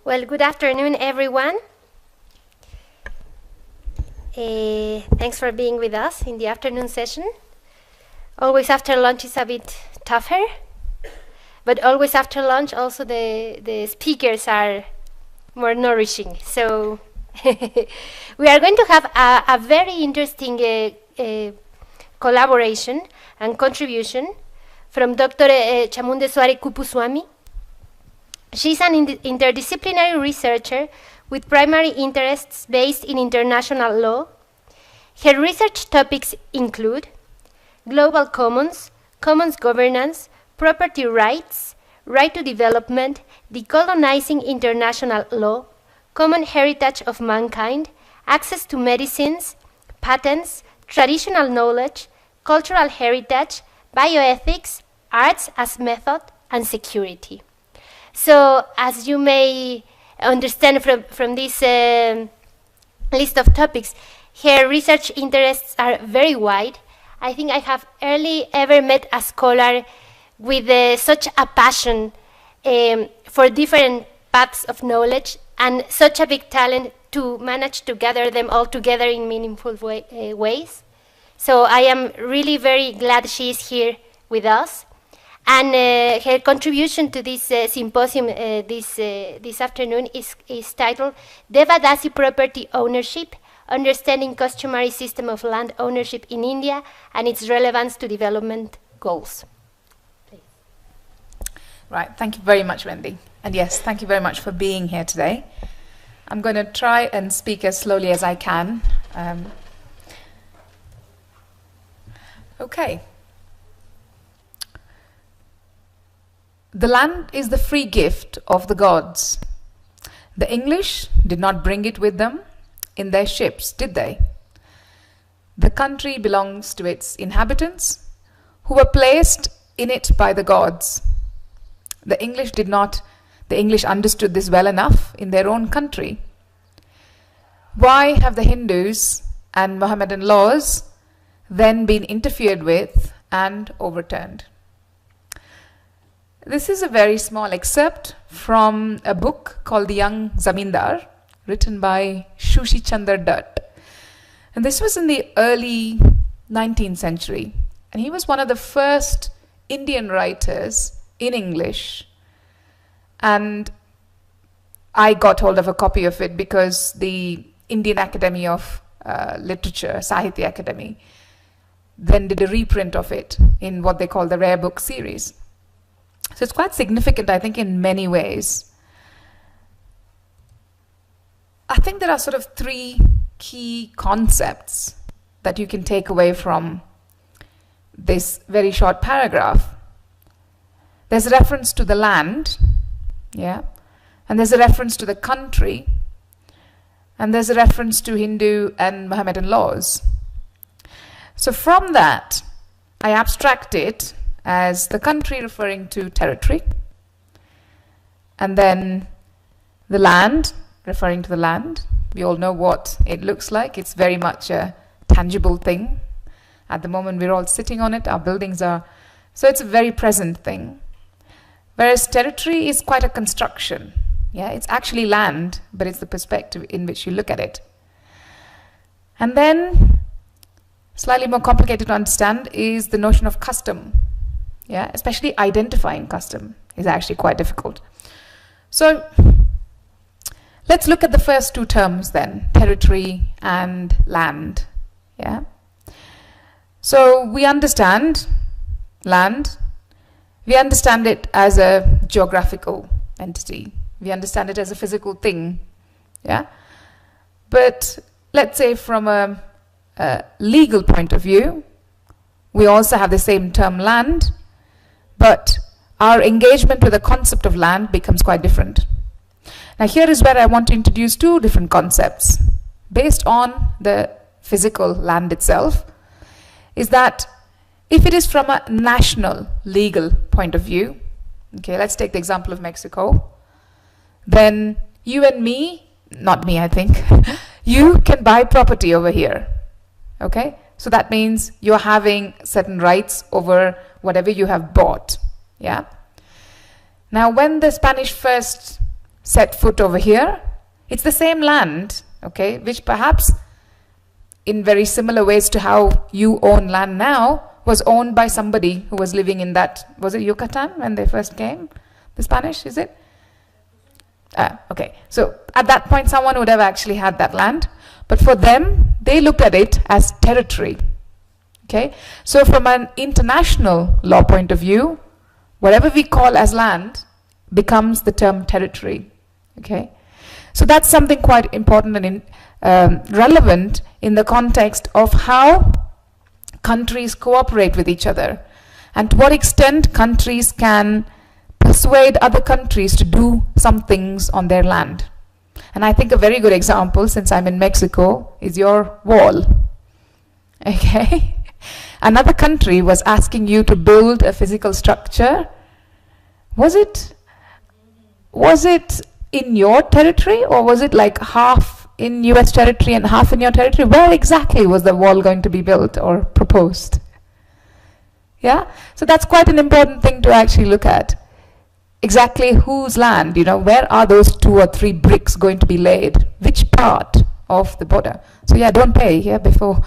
Well, good afternoon, everyone. Thanks for being with us in the afternoon session. Always after lunch is a bit tougher, but always after lunch also the speakers are more nourishing. So we are going to have a very interesting collaboration and contribution from Dr. Chamu Kuppuswami. She's an interdisciplinary researcher with primary interests based in international law. Her research topics include global commons, commons governance, property rights, right to development, decolonizing international law, common heritage of mankind, access to medicines, patents, traditional knowledge, cultural heritage, bioethics, arts as method, and security. So, as you may understand from this list of topics, her research interests are very wide. I think I have rarely ever met a scholar with such a passion for different paths of knowledge and such a big talent to manage to gather them all together in meaningful ways. So I am really very glad she is here with us. And her contribution to this symposium this afternoon is titled Devadasi Property Ownership, Understanding Customary System of Land Ownership in India and its Relevance to Development Goals. Please. Right, thank you very much, Wendy. And yes, thank you very much for being here today. I'm going to try and speak as slowly as I can. Okay. The land is the free gift of the gods. The English did not bring it with them in their ships, did they? The country belongs to its inhabitants, who were placed in it by the gods. The English understood this well enough in their own country. Why have the Hindus and Mohammedan laws then been interfered with and overturned? This is a very small excerpt from a book called The Young Zamindar, written by Shushi Chandar Dutt. And this was in the early 19th century. And he was one of the first Indian writers in English. And I got hold of a copy of it because the Indian Academy of Literature, Sahitya Academy, then did a reprint of it in what they call the Rare Book series. So it's quite significant, I think, in many ways. I think there are sort of three key concepts that you can take away from this very short paragraph. There's a reference to the land, yeah, and there's a reference to the country, and there's a reference to Hindu and Mohammedan laws. So from that, I abstract it as the country referring to territory, and then the land referring to the land. We all know what it looks like. It's very much a tangible thing. At the moment we're all sitting on it, our buildings are, so it's a very present thing. Whereas territory is quite a construction. Yeah, it's actually land, but it's the perspective in which you look at it. And then, slightly more complicated to understand is the notion of custom. Yeah, especially identifying custom is actually quite difficult. So let's look at the first two terms then, territory and land. Yeah. So we understand land. We understand it as a geographical entity. We understand it as a physical thing. Yeah. But let's say from a legal point of view, we also have the same term land, but our engagement with the concept of land becomes quite different. Now here is where I want to introduce two different concepts based on the physical land itself, is that if it is from a national legal point of view, okay, let's take the example of Mexico, then you and me, not me I think, you can buy property over here, okay? So that means you're having certain rights over whatever you have bought, yeah? Now when the Spanish first set foot over here, it's the same land, okay, which perhaps in very similar ways to how you own land now, was owned by somebody who was living in that, was it Yucatan when they first came? The Spanish, is it? Okay, so at that point someone would have actually had that land, but for them, they looked at it as territory. Okay, so from an international law point of view, whatever we call as land becomes the term territory. Okay, so that's something quite important and relevant in the context of how countries cooperate with each other and to what extent countries can persuade other countries to do some things on their land. And I think a very good example, since I'm in Mexico, is your wall. Okay? Another country was asking you to build a physical structure. Was it in your territory, or was it like half in US territory and half in your territory? Where exactly was the wall going to be built or proposed? Yeah? So that's quite an important thing to actually look at. Exactly whose land, where are those 2 or 3 bricks going to be laid? Which part of the border? So yeah, don't pay here before.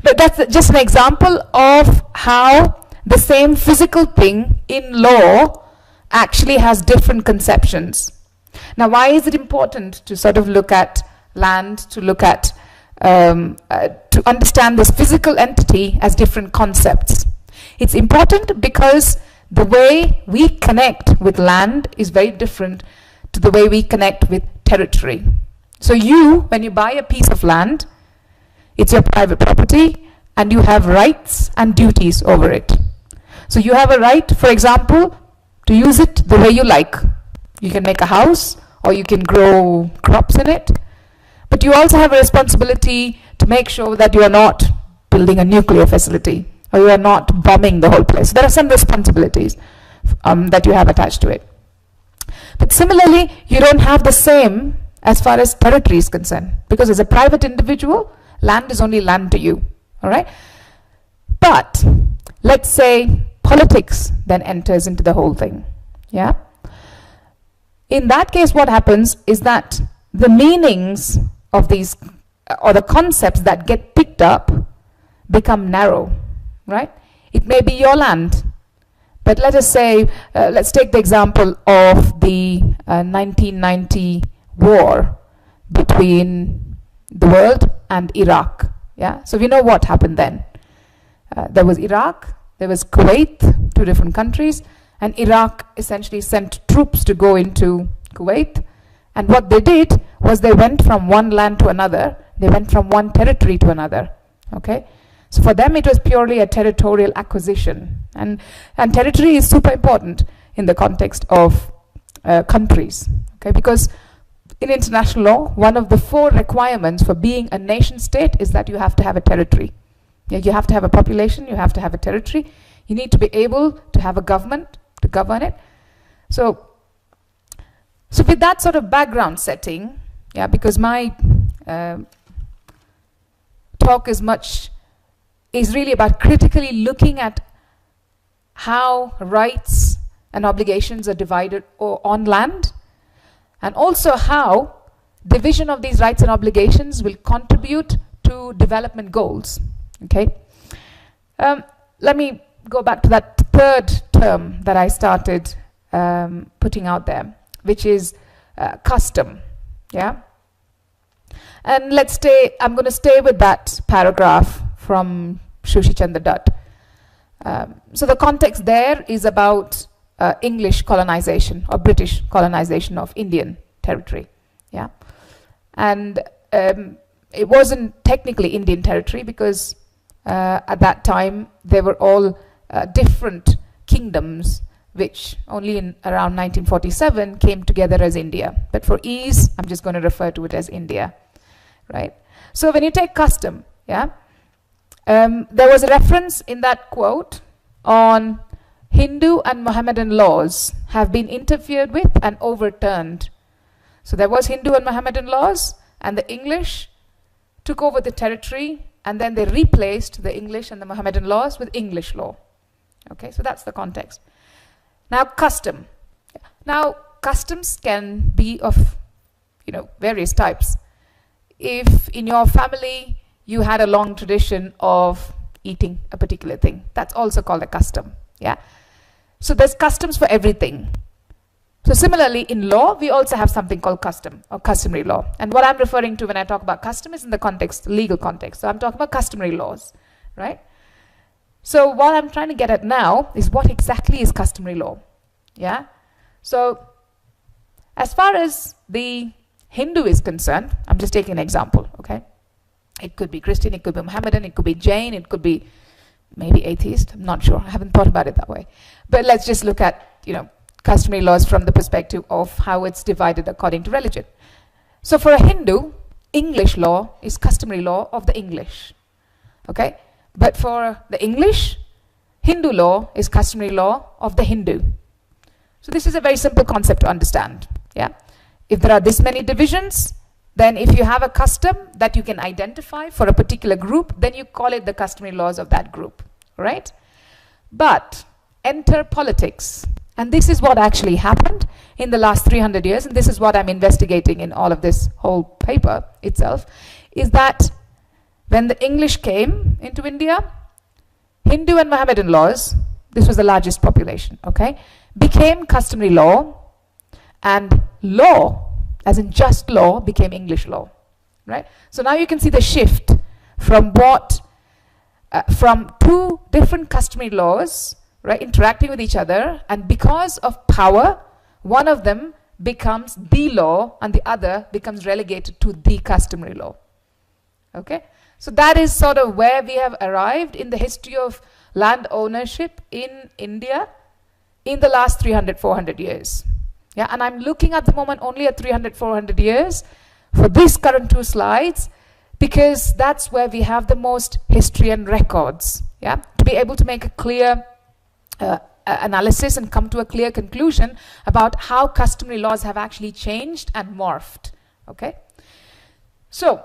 But that's just an example of how the same physical thing in law actually has different conceptions. Now, why is it important to sort of look at land, to look at, to understand this physical entity as different concepts? It's important because the way we connect with land is very different to the way we connect with territory. So when you buy a piece of land, it's your private property and you have rights and duties over it. So you have a right, for example, to use it the way you like. You can make a house or you can grow crops in it. But you also have a responsibility to make sure that you are not building a nuclear facility or you are not bombing the whole place. There are some responsibilities that you have attached to it. But similarly, you don't have the same as far as territory is concerned, because as a private individual, land is only land to you, all right? But let's say politics then enters into the whole thing, yeah? In that case, what happens is that the meanings of these, or the concepts that get picked up, become narrow, right? It may be your land, but let us say, let's take the example of the 1990 war between the world and Iraq. Yeah, so we know what happened then. There was Iraq, there was Kuwait, 2 different countries, and Iraq essentially sent troops to go into Kuwait. And what they did was they went from one land to another. They went from one territory to another. Okay, so for them it was purely a territorial acquisition, and territory is super important in the context of countries. Okay, because in international law, one of the 4 requirements for being a nation state is that you have to have a territory. Yeah, you have to have a population, you have to have a territory, you need to be able to have a government to govern it. So with that sort of background setting, yeah, because my talk is really about critically looking at how rights and obligations are divided on land, and also how division of these rights and obligations will contribute to development goals. Okay, let me go back to that 3rd term that I started putting out there, which is custom. Yeah, and I'm going to stay with that paragraph from Shushi Chandra Dutt. So the context there is about English colonization or British colonization of Indian territory. Yeah, and it wasn't technically Indian territory because at that time they were all different kingdoms which only in around 1947 came together as India. But for ease, I'm just going to refer to it as India, right? So when you take custom, yeah, there was a reference in that quote on Hindu and Mohammedan laws have been interfered with and overturned. So there was Hindu and Mohammedan laws, and the English took over the territory, and then they replaced the English and the Mohammedan laws with English law. Okay, so that's the context. Now, custom. Now, customs can be of, various types. If in your family you had a long tradition of eating a particular thing, that's also called a custom. Yeah. So there's customs for everything. So similarly, in law, we also have something called custom or customary law. And what I'm referring to when I talk about custom is in the context, legal context. So I'm talking about customary laws, right? So what I'm trying to get at now is what exactly is customary law? Yeah. So as far as the Hindu is concerned, I'm just taking an example, okay? It could be Christian, it could be Mohammedan, it could be Jain, it could be maybe atheist. I'm not sure. I haven't thought about it that way. But let's just look at, customary laws from the perspective of how it's divided according to religion. So for a Hindu, English law is customary law of the English. Okay? But for the English, Hindu law is customary law of the Hindu. So this is a very simple concept to understand. Yeah? If there are this many divisions, then if you have a custom that you can identify for a particular group, then you call it the customary laws of that group. Right? But enter politics. And this is what actually happened in the last 300 years, and this is what I'm investigating in all of this whole paper itself, is that when the English came into India, Hindu and Mohammedan laws, this was the largest population, okay, became customary law, and law, as in just law, became English law, right? So now you can see the shift from from two different customary laws, right, interacting with each other, and because of power, one of them becomes the law and the other becomes relegated to the customary law. Okay? So that is sort of where we have arrived in the history of land ownership in India in the last 300, 400 years. Yeah, and I'm looking at the moment only at 300, 400 years for these current two slides because that's where we have the most history and records. Yeah, to be able to make a clear analysis and come to a clear conclusion about how customary laws have actually changed and morphed. Okay, so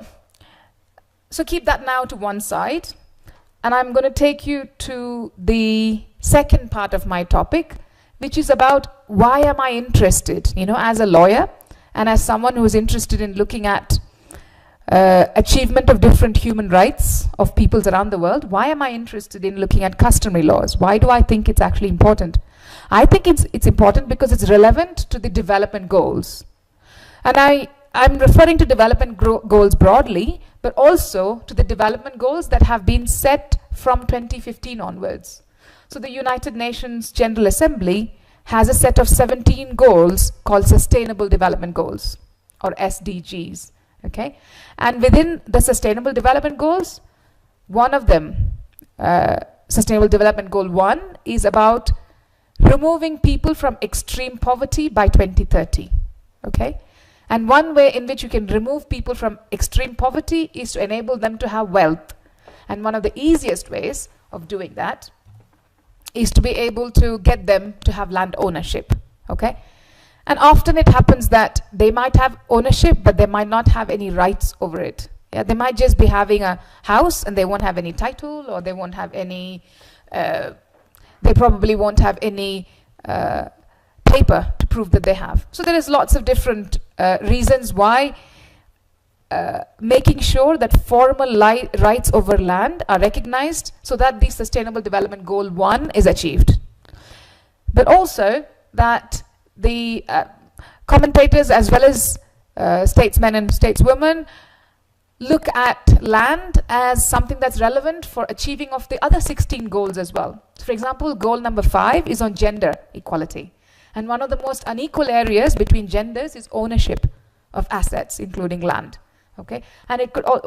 keep that now to one side, and I'm going to take you to the second part of my topic, which is about why am I interested, as a lawyer and as someone who is interested in looking at achievement of different human rights of peoples around the world. Why am I interested in looking at customary laws? Why do I think it's actually important? I think it's important because it's relevant to the development goals. And I'm referring to development goals broadly, but also to the development goals that have been set from 2015 onwards. So the United Nations General Assembly has a set of 17 goals called Sustainable Development Goals, or SDGs. Okay, and within the Sustainable Development Goals, one of them, Sustainable Development Goal 1, is about removing people from extreme poverty by 2030. Okay, and one way in which you can remove people from extreme poverty is to enable them to have wealth. And one of the easiest ways of doing that is to be able to get them to have land ownership. Okay. And often it happens that they might have ownership, but they might not have any rights over it. Yeah, they might just be having a house and they won't have any title, or they won't have any, they probably won't have any paper to prove that they have. So there is lots of different reasons why making sure that formal rights over land are recognized so that the Sustainable Development Goal 1 is achieved. But also that the commentators as well as statesmen and stateswomen look at land as something that's relevant for achieving of the other 16 goals as well. So for example, goal number 5 is on gender equality. And one of the most unequal areas between genders is ownership of assets, including land. Okay, and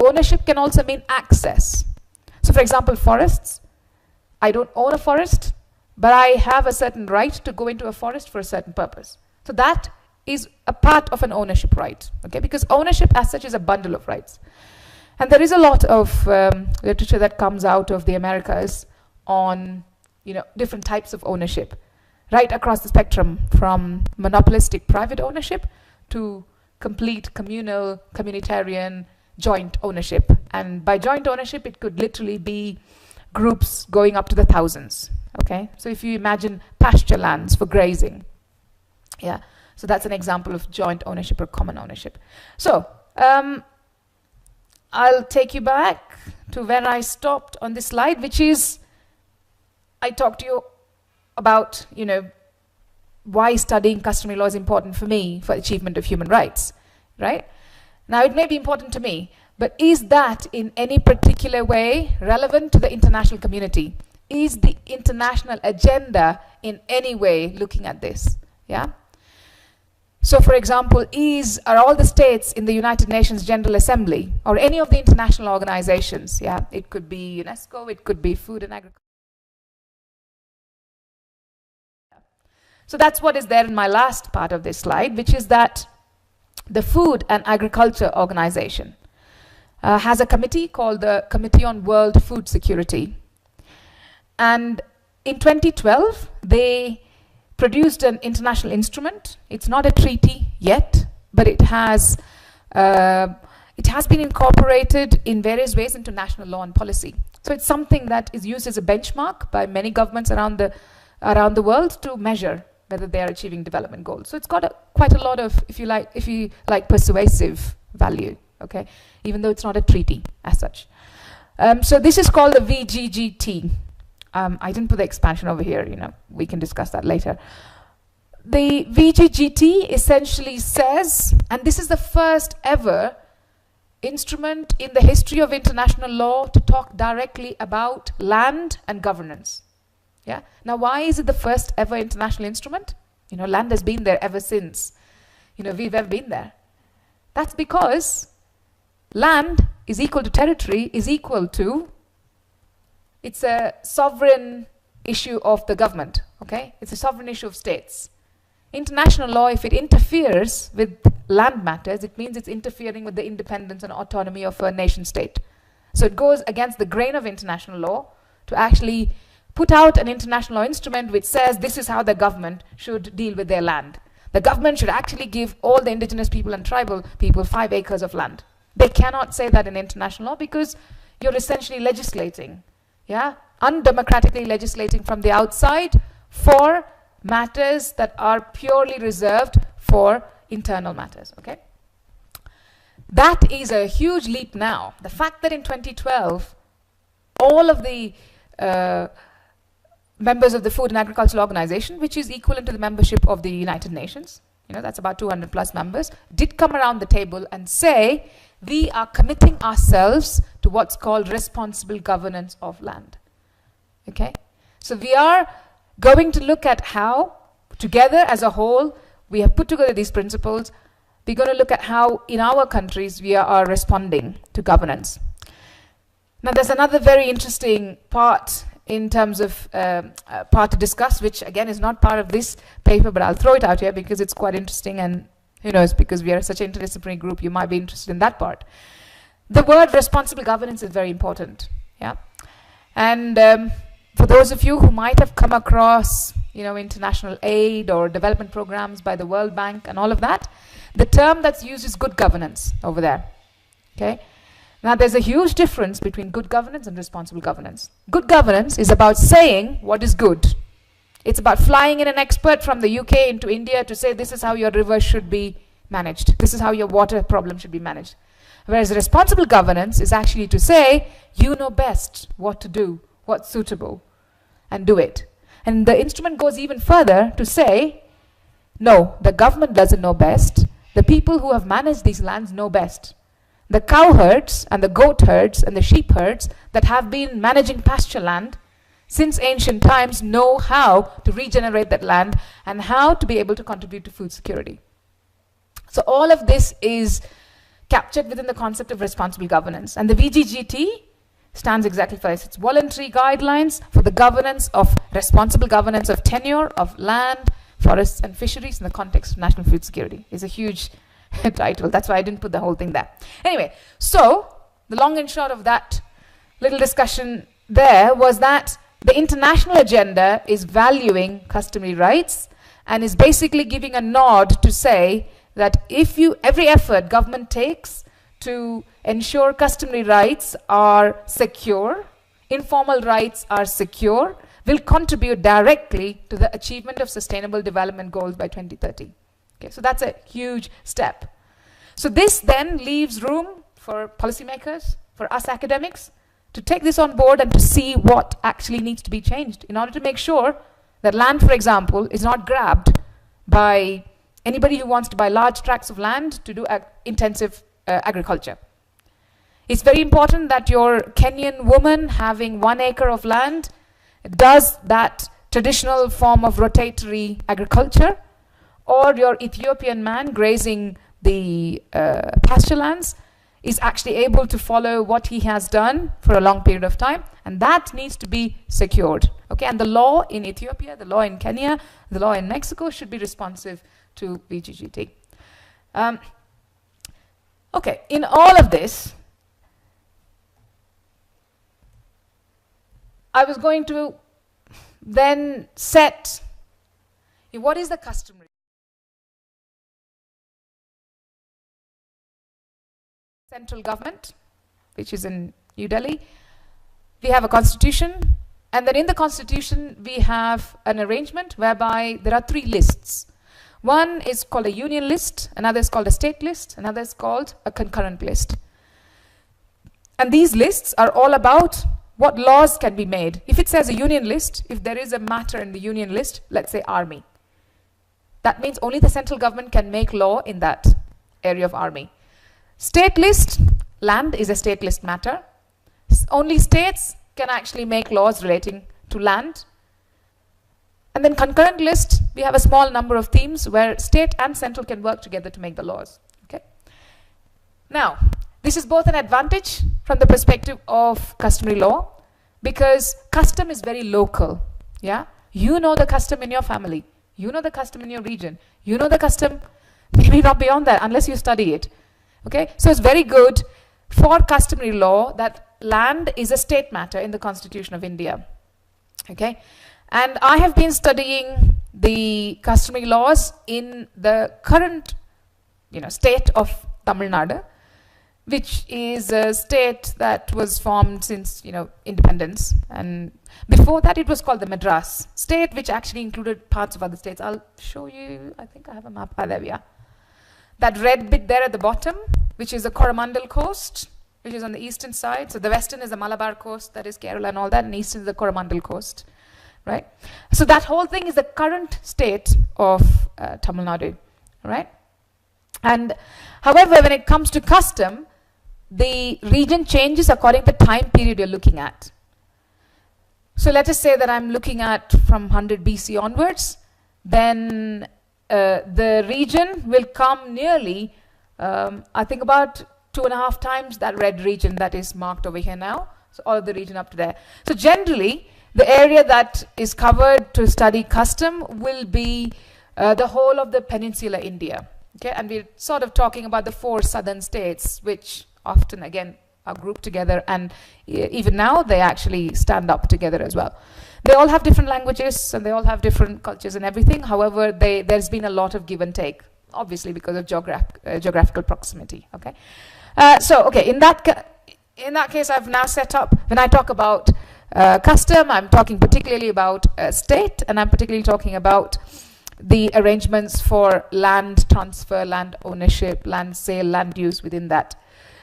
ownership can also mean access. So for example, forests, I don't own a forest, but I have a certain right to go into a forest for a certain purpose. So that is a part of an ownership right, okay? Because ownership as such is a bundle of rights. And there is a lot of literature that comes out of the Americas on, different types of ownership, right across the spectrum, from monopolistic private ownership to complete communal, communitarian, joint ownership. And by joint ownership, it could literally be groups going up to the thousands. Okay, so if you imagine pasture lands for grazing, yeah, So that's an example of joint ownership or common ownership. So I'll take you back to where I stopped on this slide, which is I talked to you about, why studying customary law is important for me for achievement of human rights, right? Now, it may be important to me, but is that in any particular way relevant to the international community? Is the international agenda in any way looking at this? Yeah. So, for example, are all the states in the United Nations General Assembly or any of the international organizations? Yeah, it could be UNESCO, it could be Food and Agriculture. So that's what is there in my last part of this slide, which is that the Food and Agriculture Organization has a committee called the Committee on World Food Security. And in 2012, they produced an international instrument. It's not a treaty yet, but it has been incorporated in various ways into national law and policy. So it's something that is used as a benchmark by many governments around the world to measure whether they are achieving development goals. So it's got quite a lot of, if you like, persuasive value, okay, even though it's not a treaty as such. So this is called the VGGT. I didn't put the expansion over here, we can discuss that later. The VGGT essentially says, and this is the first ever instrument in the history of international law to talk directly about land and governance. Yeah. Now, why is it the first ever international instrument? Land has been there ever since, we've ever been there. That's because land is equal to territory, is equal to, it's a sovereign issue of the government, okay? It's a sovereign issue of states. International law, if it interferes with land matters, it means it's interfering with the independence and autonomy of a nation state. So it goes against the grain of international law to actually put out an international law instrument which says this is how the government should deal with their land. The government should actually give all the indigenous people and tribal people 5 acres of land. They cannot say that in international law because you're essentially legislating, yeah, undemocratically legislating from the outside for matters that are purely reserved for internal matters, okay? That is a huge leap now. The fact that in 2012, all of the members of the Food and Agricultural Organization, which is equivalent to the membership of the United Nations, that's about 200 plus members, did come around the table and say, we are committing ourselves to what's called responsible governance of land. Okay? So we are going to look at how, together as a whole, we have put together these principles. We're going to look at how, in our countries, we are responding to governance. Now, there's another very interesting part in terms of part to discuss, which again is not part of this paper, but I'll throw it out here because it's quite interesting, and who knows, because we are such an interdisciplinary group, you might be interested in that part. The word responsible governance is very important, yeah? And for those of you who might have come across, international aid or development programs by the World Bank and all of that, the term that's used is good governance over there, okay? Now, there's a huge difference between good governance and responsible governance. Good governance is about saying what is good. It's about flying in an expert from the UK into India to say this is how your rivers should be managed. This is how your water problem should be managed. Whereas responsible governance is actually to say, you know best what to do, what's suitable, and do it. And the instrument goes even further to say, no, the government doesn't know best. The people who have managed these lands know best. The cow herds and the goat herds and the sheep herds that have been managing pasture land since ancient times know how to regenerate that land and how to be able to contribute to food security. So all of this is captured within the concept of responsible governance. And the VGGT stands exactly for this. It's voluntary guidelines for the governance of responsible governance of tenure of land, forests and fisheries in the context of national food security. It's a huge title. That's why I didn't put the whole thing there. Anyway, so the long and short of that little discussion there was that the international agenda is valuing customary rights and is basically giving a nod to say that every effort government takes to ensure customary rights are secure, informal rights are secure, will contribute directly to the achievement of sustainable development goals by 2030. Okay, so that's a huge step. So this then leaves room for policymakers, for us academics, to take this on board and to see what actually needs to be changed in order to make sure that land, for example, is not grabbed by anybody who wants to buy large tracts of land to do intensive agriculture. It's very important that your Kenyan woman having 1 acre of land does that traditional form of rotatory agriculture, or your Ethiopian man grazing the pasture lands is actually able to follow what he has done for a long period of time, and that needs to be secured. Okay, and the law in Ethiopia, the law in Kenya, the law in Mexico should be responsive to BGGT. Okay, in all of this, I was going to then set what is the customary central government, which is in New Delhi. We have a constitution, and then in the constitution we have an arrangement whereby there are 3 lists. One is called a union list, another is called a state list, another is called a concurrent list. And these lists are all about what laws can be made. If it says a union list, if there is a matter in the union list, let's say army, that means only the central government can make law in that area of army. State list, land is a state list matter. Only states can actually make laws relating to land. And then concurrent list, we have a small number of themes where state and central can work together to make the laws. Okay. Now, this is both an advantage from the perspective of customary law, because custom is very local. Yeah, you know the custom in your family, you know the custom in your region, you know the custom maybe not beyond that unless you study it. Okay, so it's very good for customary law that land is a state matter in the Constitution of India. Okay, and I have been studying the customary laws in the current, state of Tamil Nadu, which is a state that was formed since, independence. And before that, it was called the Madras state, which actually included parts of other states. I'll show you, I think I have a map. Ah, there we are. That red bit there at the bottom, which is the Coromandel coast, which is on the eastern side. So the western is the Malabar coast, that is Kerala and all that, and eastern is the Coromandel coast, right? So that whole thing is the current state of Tamil Nadu, right? And however, when it comes to custom, the region changes according to the time period you're looking at. So let us say that I'm looking at from 100 BC onwards, then the region will come nearly, I think about 2.5 times that red region that is marked over here now. So all of the region up to there. So generally, the area that is covered to study custom will be the whole of the peninsular India. Okay, and we're sort of talking about the 4 southern states, which often again are grouped together, and even now they actually stand up together as well. They all have different languages and they all have different cultures and everything. However, there's been a lot of give and take, obviously because of geographical proximity. Okay, in that case, I've now set up, when I talk about custom, I'm talking particularly about state, and I'm particularly talking about the arrangements for land transfer, land ownership, land sale, land use within that.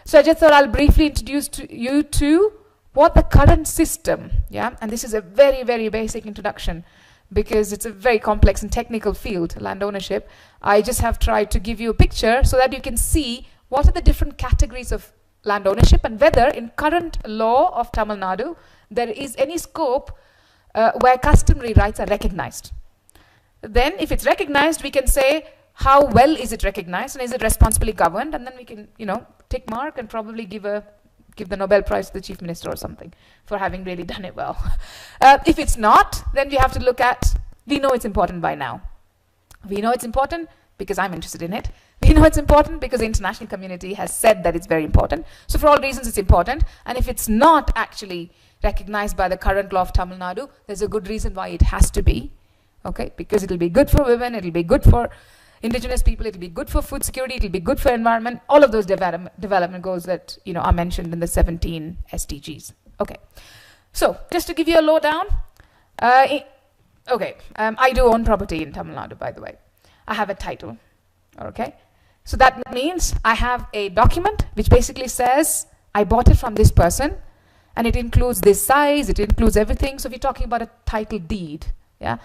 So I just thought I'll briefly introduce you to what the current system, and this is a very, very basic introduction because it's a very complex and technical field, land ownership. I just have tried to give you a picture so that you can see what are the different categories of land ownership and whether in current law of Tamil Nadu there is any scope where customary rights are recognized. Then if it's recognized, we can say how well is it recognized and is it responsibly governed, and then we can, tick mark and probably give the Nobel Prize to the Chief Minister or something for having really done it well. If it's not, then we have to look at, we know it's important by now. We know it's important because I'm interested in it. We know it's important because the international community has said that it's very important. So for all reasons it's important, and if it's not actually recognized by the current law of Tamil Nadu, there's a good reason why it has to be. Okay, because it'll be good for women, it'll be good for indigenous people, it'll be good for food security, it'll be good for environment, all of those development goals that are mentioned in the 17 SDGs. Okay, so just to give you a lowdown, I do own property in Tamil Nadu, by the way. I have a title. Okay, so that means I have a document which basically says I bought it from this person, and it includes this size, it includes everything. So we're talking about a title deed. Yeah.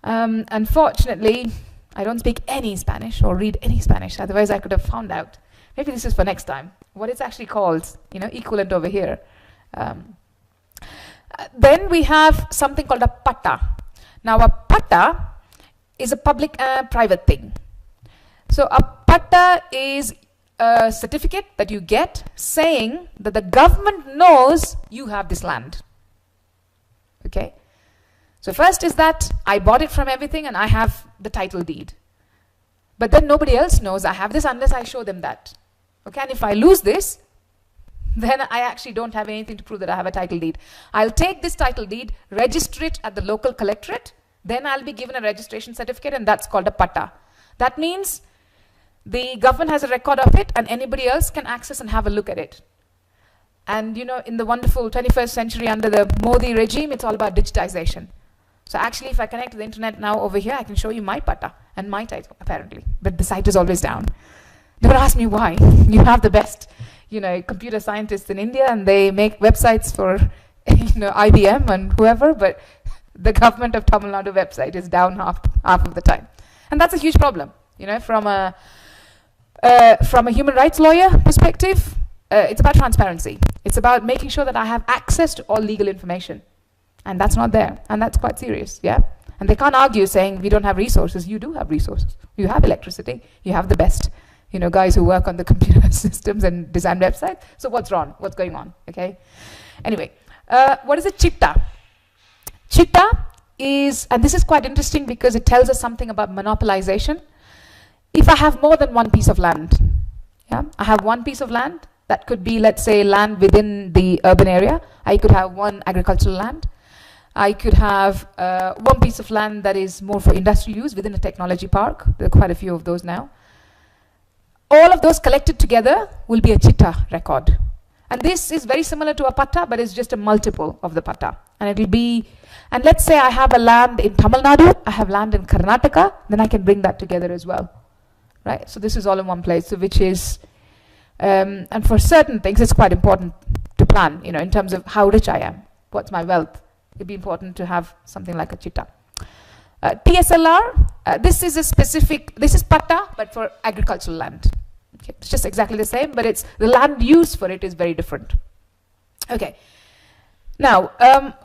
Unfortunately, I don't speak any Spanish or read any Spanish. Otherwise, I could have found out. Maybe this is for next time. What it's actually called, equivalent over here. Then we have something called a patta. Now, a patta is a public private thing. So a patta is a certificate that you get saying that the government knows you have this land. Okay. So first is that I bought it from everything and I have the title deed. But then nobody else knows I have this unless I show them that. Okay, and if I lose this, then I actually don't have anything to prove that I have a title deed. I'll take this title deed, register it at the local collectorate, then I'll be given a registration certificate, and that's called a patta. That means the government has a record of it and anybody else can access and have a look at it. And in the wonderful 21st century under the Modi regime, it's all about digitization. So actually, if I connect to the internet now over here, I can show you my patta and my title, apparently. But the site is always down. Don't ask me why. You have the best, computer scientists in India, and they make websites for, IBM and whoever, but the government of Tamil Nadu website is down half of the time. And that's a huge problem. From a human rights lawyer perspective, it's about transparency. It's about making sure that I have access to all legal information. And that's not there. And that's quite serious, yeah? And they can't argue saying we don't have resources. You do have resources. You have electricity. You have the best, guys who work on the computer systems and design websites. So what's wrong? What's going on, okay? Anyway, what is a chitta? Chitta is, and this is quite interesting because it tells us something about monopolization. If I have more than one piece of land, yeah? I have one piece of land. That could be, let's say, land within the urban area. I could have one agricultural land. I could have one piece of land that is more for industrial use within a technology park. There are quite a few of those now. All of those collected together will be a chitta record. And this is very similar to a patta, but it's just a multiple of the patta. And it will be, and let's say I have a land in Tamil Nadu, I have land in Karnataka, then I can bring that together as well. Right? So this is all in one place, so which is, and for certain things, it's quite important to plan, in terms of how rich I am, what's my wealth. It'd be important to have something like a chitta. TSLR, this is patta, but for agricultural land. Okay, it's just exactly the same, but the land use for it is very different. Okay. Now,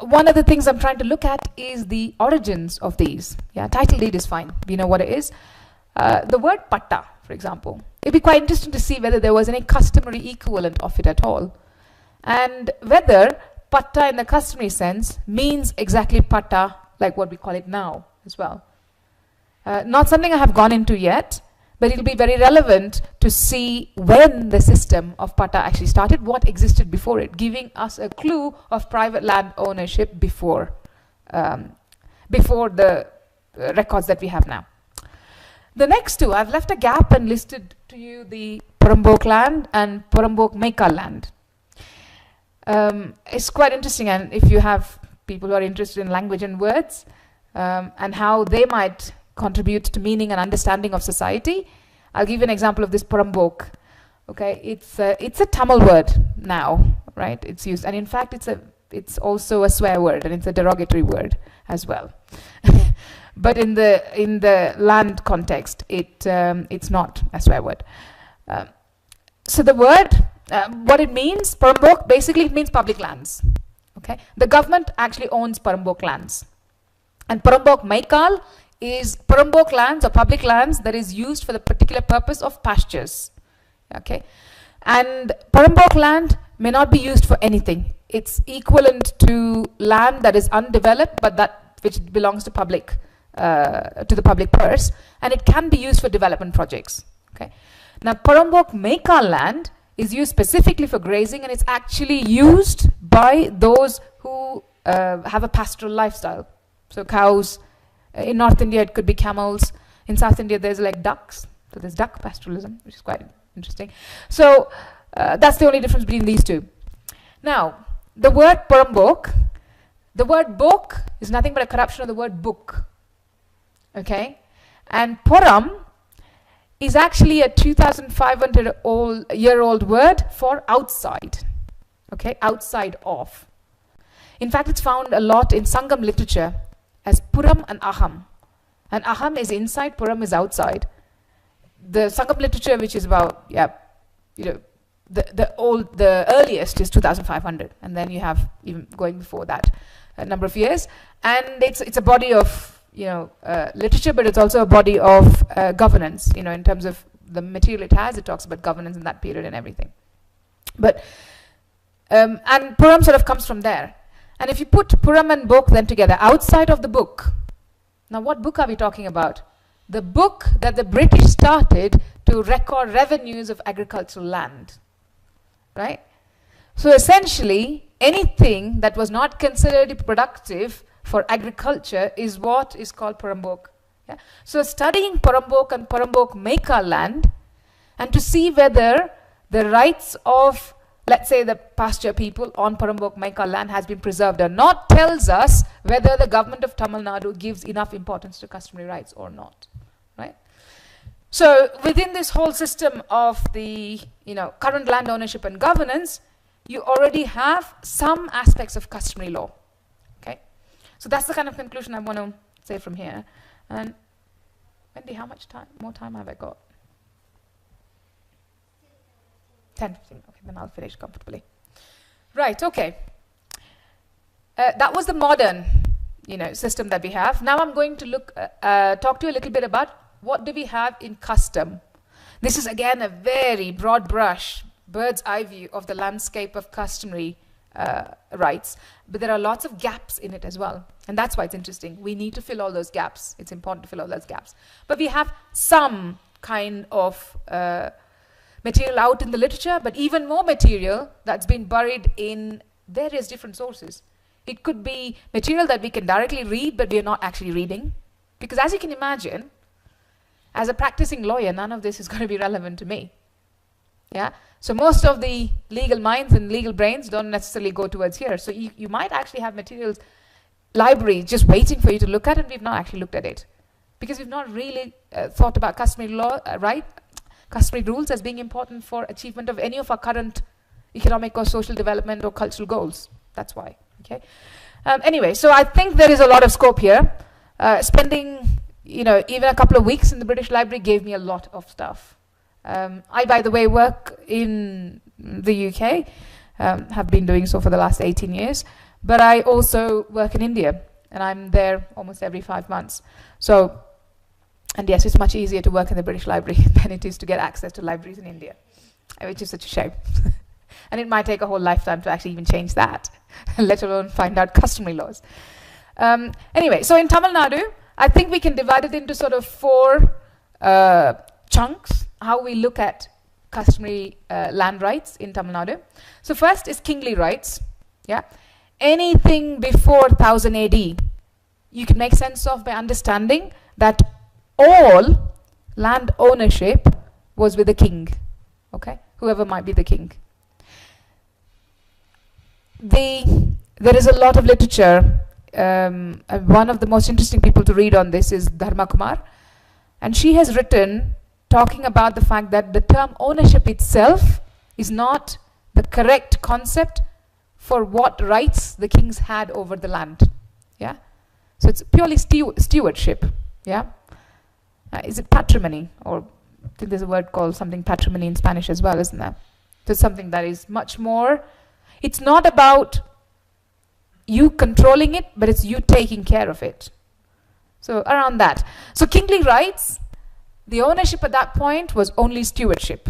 one of the things I'm trying to look at is the origins of these. Yeah, title deed is fine. We know what it is. The word patta, for example, it'd be quite interesting to see whether there was any customary equivalent of it at all, and whether patta in the customary sense means exactly patta like what we call it now as well. Not something I have gone into yet, but it'll be very relevant to see when the system of patta actually started, what existed before it, giving us a clue of private land ownership before the records that we have now. The next two, I've left a gap and listed to you the Purumbok land and Purumbok Meikal land. It's quite interesting, and if you have people who are interested in language and words and how they might contribute to meaning and understanding of society, I'll give you an example of this Purumbok. Okay, it's a Tamil word now, right? It's used, and in fact, it's also a swear word, and it's a derogatory word as well. But in the land context, it's not a swear word. So the word, what it means, Purumbok, basically it means public lands. Okay, the government actually owns Purumbok lands, and Purumbok Meikal is Purumbok lands or public lands that is used for the particular purpose of pastures. Okay, and Purumbok land may not be used for anything. It's equivalent to land that is undeveloped, but that which belongs to public. To the public purse, and it can be used for development projects. Okay. Now, Purumbok Meikal land is used specifically for grazing, and it's actually used by those who have a pastoral lifestyle. So cows, in North India it could be camels, in South India there's like ducks, so there's duck pastoralism, which is quite interesting. So that's the only difference between these two. Now, the word Purumbok, the word bok is nothing but a corruption of the word book. Okay, and Puram is actually a 2,500-year-old word for outside. Okay, outside of. In fact, it's found a lot in Sangam literature as Puram and Aham. And Aham is inside, Puram is outside. The Sangam literature, which is about, the earliest is 2,500, and then you have even going before that a number of years, and it's a body of literature, but it's also a body of governance. In terms of the material it has, it talks about governance in that period and everything. But and Puram sort of comes from there. And if you put Puram and book then together outside of the book, now what book are we talking about? The book that the British started to record revenues of agricultural land. Right? So essentially, anything that was not considered productive for agriculture is what is called Purambok. Yeah? So studying Purambok and Purambok make our land, and to see whether the rights of, let's say, the pasture people on Purambok make our land has been preserved or not, tells us whether the government of Tamil Nadu gives enough importance to customary rights or not. Right? So within this whole system of the current land ownership and governance, you already have some aspects of customary law. Okay, so that's the kind of conclusion I want to say from here. And Wendy, how much more time have I got? 10, 15. Okay, then I'll finish comfortably. Right. Okay. That was the modern, system that we have. Now I'm going to talk to you a little bit about what do we have in custom. This is again a very broad brush, bird's eye view of the landscape of customary rights, but there are lots of gaps in it as well, and that's why it's interesting. We need to fill all those gaps. It's important to fill all those gaps. But we have some kind of material out in the literature, but even more material that's been buried in various different sources. It could be material that we can directly read, but we are not actually reading, because as you can imagine, as a practicing lawyer, none of this is going to be relevant to me. Yeah. So most of the legal minds and legal brains don't necessarily go towards here. So you might actually have materials, library just waiting for you to look at, and we've not actually looked at it because we've not really thought about customary law, customary rules as being important for achievement of any of our current economic or social development or cultural goals. That's why. Okay. Anyway, so I think there is a lot of scope here. Spending even a couple of weeks in the British Library gave me a lot of stuff. I, by the way, work in the UK, have been doing so for the last 18 years, but I also work in India, and I'm there almost every 5 months. So, and yes, it's much easier to work in the British Library than it is to get access to libraries in India, which is such a shame. And it might take a whole lifetime to actually even change that, let alone find out customary laws. Anyway, so in Tamil Nadu, I think we can divide it into sort of 4 chunks, how we look at customary land rights in Tamil Nadu. So first is kingly rights. Yeah, anything before 1000 AD, you can make sense of by understanding that all land ownership was with the king. Okay, whoever might be the king. There is a lot of literature. One of the most interesting people to read on this is Dharma Kumar, and she has written talking about the fact that the term ownership itself is not the correct concept for what rights the kings had over the land. Yeah, so it's purely stewardship. Yeah, is it patrimony, or I think there's a word called something patrimony in Spanish as well, isn't there? So it's something that is much more. It's not about you controlling it, but it's you taking care of it. So around that. So kingly rights, the ownership at that point was only stewardship.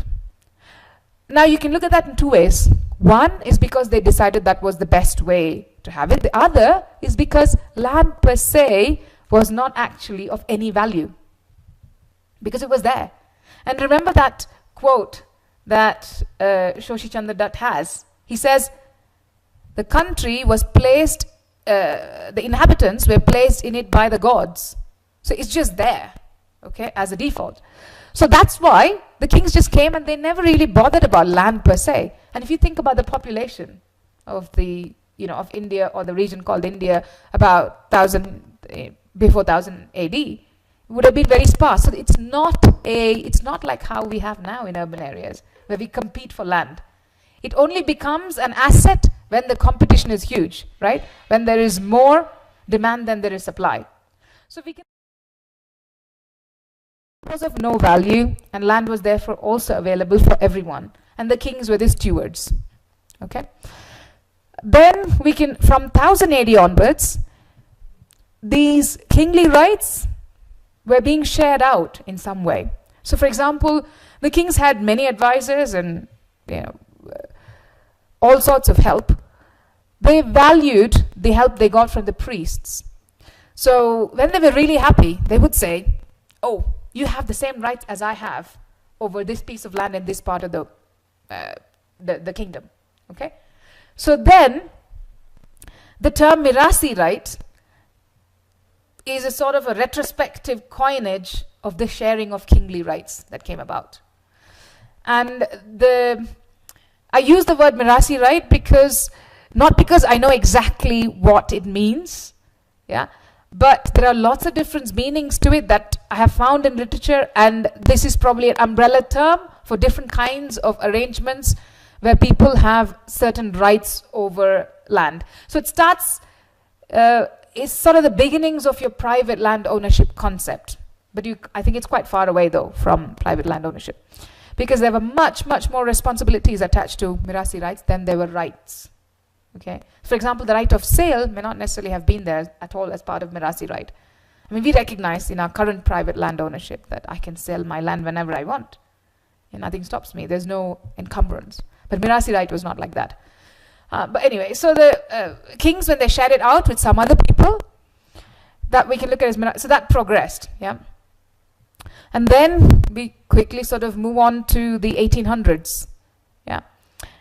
Now you can look at that in 2 ways. One is because they decided that was the best way to have it. The other is because land per se was not actually of any value, because it was there. And remember that quote that Shoshi Chandra Dutt has. He says, the country was placed, the inhabitants were placed in it by the gods. So it's just there, okay, as a default. So that's why the kings just came and they never really bothered about land per se. And if you think about the population of the, of India or the region called India about before 1000 AD, would have been very sparse. So it's not like how we have now in urban areas where we compete for land. It only becomes an asset when the competition is huge, right? When there is more demand than there is supply. So we can, was of no value, and land was therefore also available for everyone, and the kings were the stewards. Okay. Then we can, from 1000 AD onwards, these kingly rights were being shared out in some way. So, for example, the kings had many advisors and all sorts of help. They valued the help they got from the priests. So when they were really happy, they would say, "Oh, you have the same rights as I have over this piece of land in this part of the kingdom." Okay. So then, the term mirasi right is a sort of a retrospective coinage of the sharing of kingly rights that came about. And I use the word mirasi right because, not because I know exactly what it means, yeah, but there are lots of different meanings to it that I have found in literature, and this is probably an umbrella term for different kinds of arrangements where people have certain rights over land. So it starts, is sort of the beginnings of your private land ownership concept. But I think it's quite far away though from private land ownership, because there were much, much more responsibilities attached to mirasi rights than there were rights. Okay. For example, the right of sale may not necessarily have been there at all as part of mirasi right. I mean, we recognize in our current private land ownership that I can sell my land whenever I want, and nothing stops me. There's no encumbrance. But mirasi right was not like that. But anyway, so the kings, when they shared it out with some other people, that we can look at as mirasi. So that progressed, yeah. And then we quickly sort of move on to the 1800s, yeah.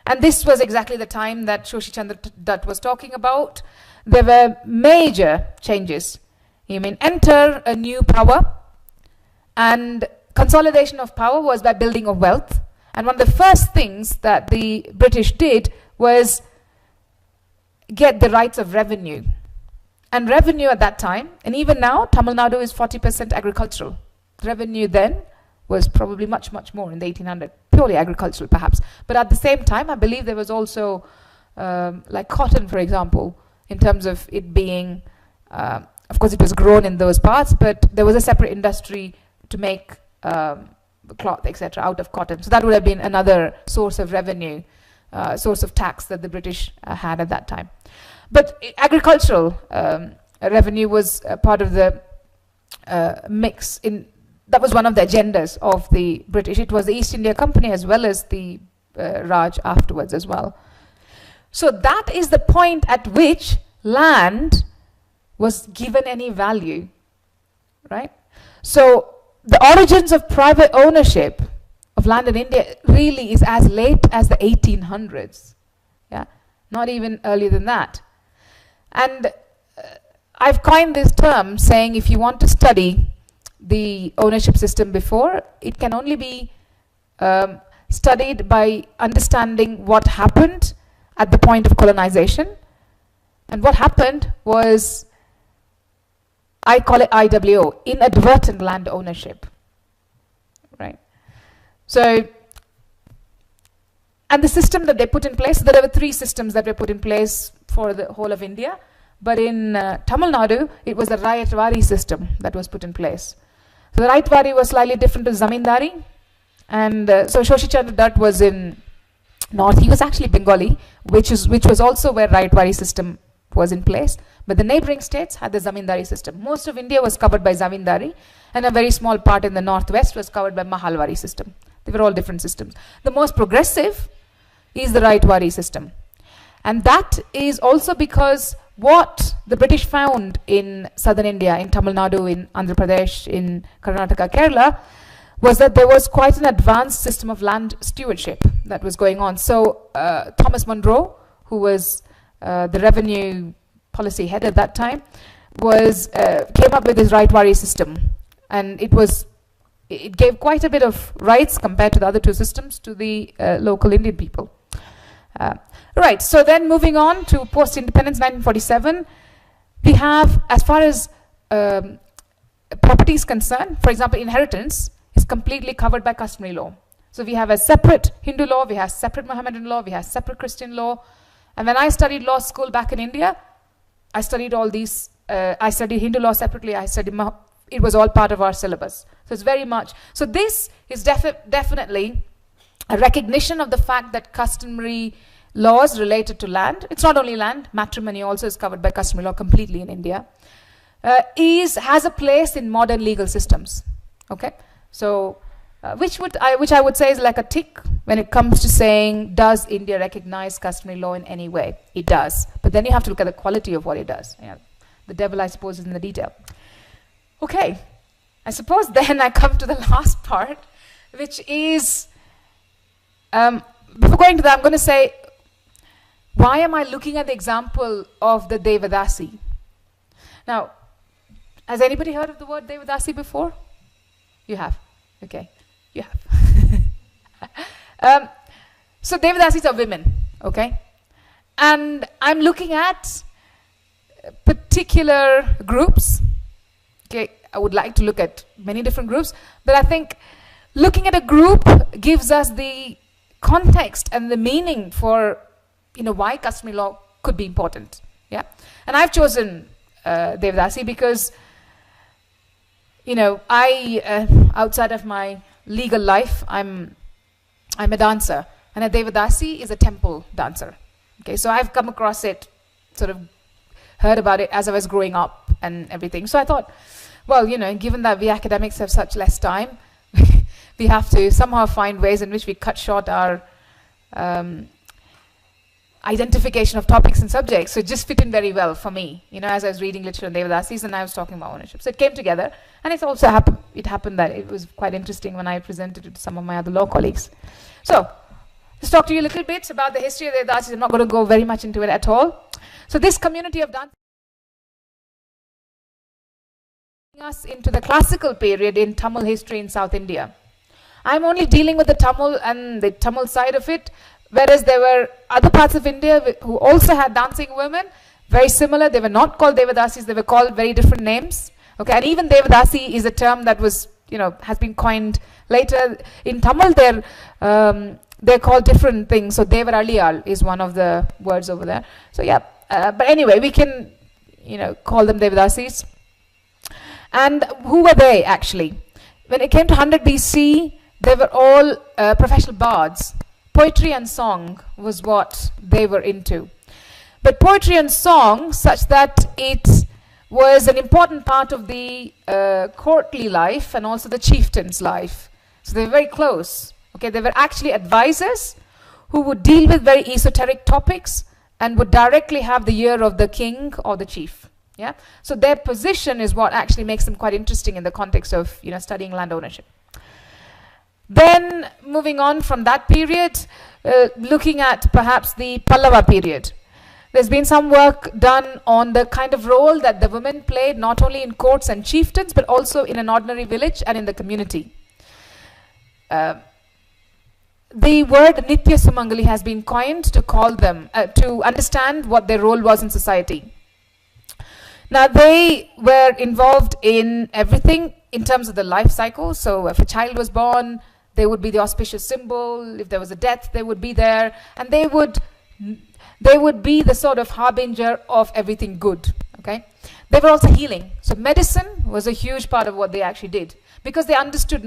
And this was exactly the time that Shoshi Chandra Dutt was talking about. There were major changes. You mean enter a new power, and consolidation of power was by building of wealth. And one of the first things that the British did was get the rights of revenue. And revenue at that time, and even now, Tamil Nadu is 40% agricultural. Revenue then was probably much, much more in the 1800s, purely agricultural perhaps. But at the same time, I believe there was also, like cotton, for example, in terms of it being, of course it was grown in those parts, but there was a separate industry to make cloth, etc., out of cotton. So that would have been another source of revenue, source of tax that the British had at that time. But agricultural revenue was part of the mix. That was one of the agendas of the British. It was the East India Company as well as the Raj afterwards as well. So that is the point at which land was given any value, right? So the origins of private ownership of land in India really is as late as the 1800s, yeah, not even earlier than that. And I've coined this term saying if you want to study the ownership system before, it can only be studied by understanding what happened at the point of colonization. And what happened was, I call it IWO, inadvertent land ownership, right? So, and the system that they put in place, there were 3 systems that were put in place for the whole of India, but in Tamil Nadu, it was the Rayatwari system that was put in place. So the Rayatwari was slightly different to Zamindari, and so Shoshi Chandra Dutt was in North. He was actually Bengali, which was also where Rayatwari system was in place, but the neighboring states had the Zamindari system. Most of India was covered by Zamindari, and a very small part in the northwest was covered by Mahalwari system. They were all different systems. The most progressive is the Rayatwari system, and that is also because what the British found in southern India, in Tamil Nadu, in Andhra Pradesh, in Karnataka, Kerala, was that there was quite an advanced system of land stewardship that was going on. So Thomas Monroe, who was the revenue policy head at that time, came up with his Rayatwari system, and it gave quite a bit of rights compared to the other 2 systems to the local Indian people. Right, so then moving on to post-independence 1947, we have, as far as property is concerned, for example, inheritance is completely covered by customary law. So we have a separate Hindu law, we have separate Mohammedan law, we have separate Christian law. And when I studied law school back in India, I studied all these, I studied Hindu law separately, it was all part of our syllabus. So it's very much, so this is definitely a recognition of the fact that customary laws related to land, it's not only land, matrimony also is covered by customary law completely in India, has a place in modern legal systems. Okay, so which I would say is like a tick when it comes to saying, does India recognize customary law in any way? It does, but then you have to look at the quality of what it does. Yeah. The devil, I suppose, is in the detail. Okay, I suppose then I come to the last part, which is, before going to that, I'm going to say, why am I looking at the example of the Devadasi? Now, has anybody heard of the word Devadasi before? You have? Okay, you have. So Devadasis are women, okay? And I'm looking at particular groups. Okay, I would like to look at many different groups, but I think looking at a group gives us the context and the meaning for, why customary law could be important. Yeah, and I've chosen Devadasi because, I outside of my legal life, I'm a dancer, and a Devadasi is a temple dancer. Okay, so I've come across it, sort of heard about it as I was growing up and everything. So I thought, well, given that we academics have such less time, we have to somehow find ways in which we cut short our identification of topics and subjects. So it just fit in very well for me, as I was reading literature on Devadasis and I was talking about ownership. So it came together, and it also happened that it was quite interesting when I presented it to some of my other law colleagues. So let's talk to you a little bit about the history of Devadasis. I'm not going to go very much into it at all. So this community of dance us into the classical period in Tamil history in South India. I'm only dealing with the Tamil and the Tamil side of it, whereas there were other parts of India who also had dancing women, very similar. They were not called Devadasis, they were called very different names. Okay, and even Devadasi is a term that was, has been coined later. In Tamil, they're called different things. So Devaraliyal is one of the words over there. So yeah, but anyway, we can, call them Devadasis. And who were they actually? When it came to 100 BC, they were all professional bards. Poetry and song was what they were into. But poetry and song, such that it was an important part of the courtly life and also the chieftain's life. So they were very close. Okay, they were actually advisors who would deal with very esoteric topics and would directly have the ear of the king or the chief. Yeah, so their position is what actually makes them quite interesting in the context of studying land ownership. Then moving on from that period, looking at perhaps the Pallava period. There's been some work done on the kind of role that the women played not only in courts and chieftains but also in an ordinary village and in the community. The word Nitya Sumangali has been coined to call them, to understand what their role was in society. Now they were involved in everything in terms of the life cycle. So if a child was born, they would be the auspicious symbol. If there was a death, they would be there, and they would be the sort of harbinger of everything good. Okay, they were also healing. So medicine was a huge part of what they actually did, because they understood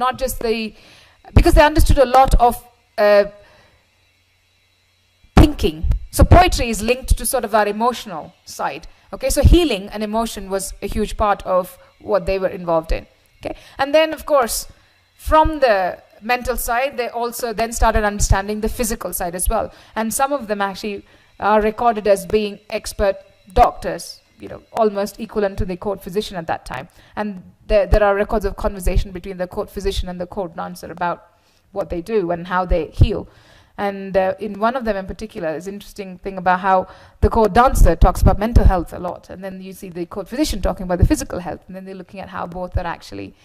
because they understood a lot of thinking. So poetry is linked to sort of our emotional side. Okay, so healing and emotion was a huge part of what they were involved in. Okay, and then of course, from the mental side, they also then started understanding the physical side as well. And some of them actually are recorded as being expert doctors, almost equivalent to the court physician at that time. And there are records of conversation between the court physician and the court dancer about what they do and how they heal. And in one of them in particular, is an interesting thing about how the court dancer talks about mental health a lot. And then you see the court physician talking about the physical health. And then they're looking at how both are actually,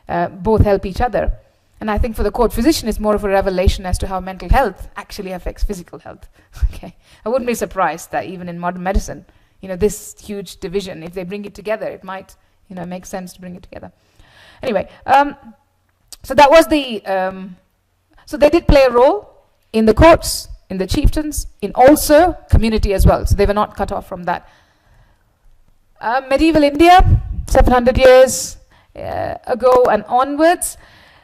both help each other. And I think for the court physician, it's more of a revelation as to how mental health actually affects physical health. Okay, I wouldn't be surprised that even in modern medicine, this huge division, if they bring it together, it might You know, it makes sense to bring it together. Anyway, so that was the, so they did play a role in the courts, in the chieftains, in also community as well. So they were not cut off from that. Medieval India, 700 years ago and onwards,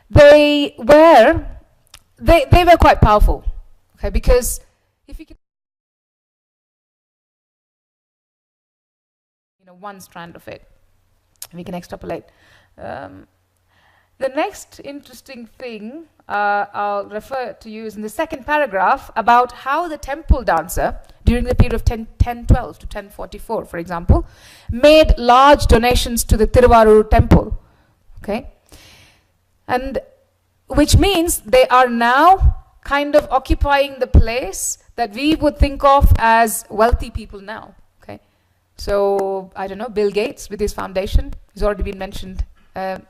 they were quite powerful, okay, because if you can, you know, one strand of it, we can extrapolate. The next interesting thing I'll refer to you is in the second paragraph about how the temple dancer during the period of 1012 to 1044, for example, made large donations to the Tiruvarur temple, okay? And which means they are now kind of occupying the place that we would think of as wealthy people now, okay? So, I don't know, Bill Gates with his foundation has already been mentioned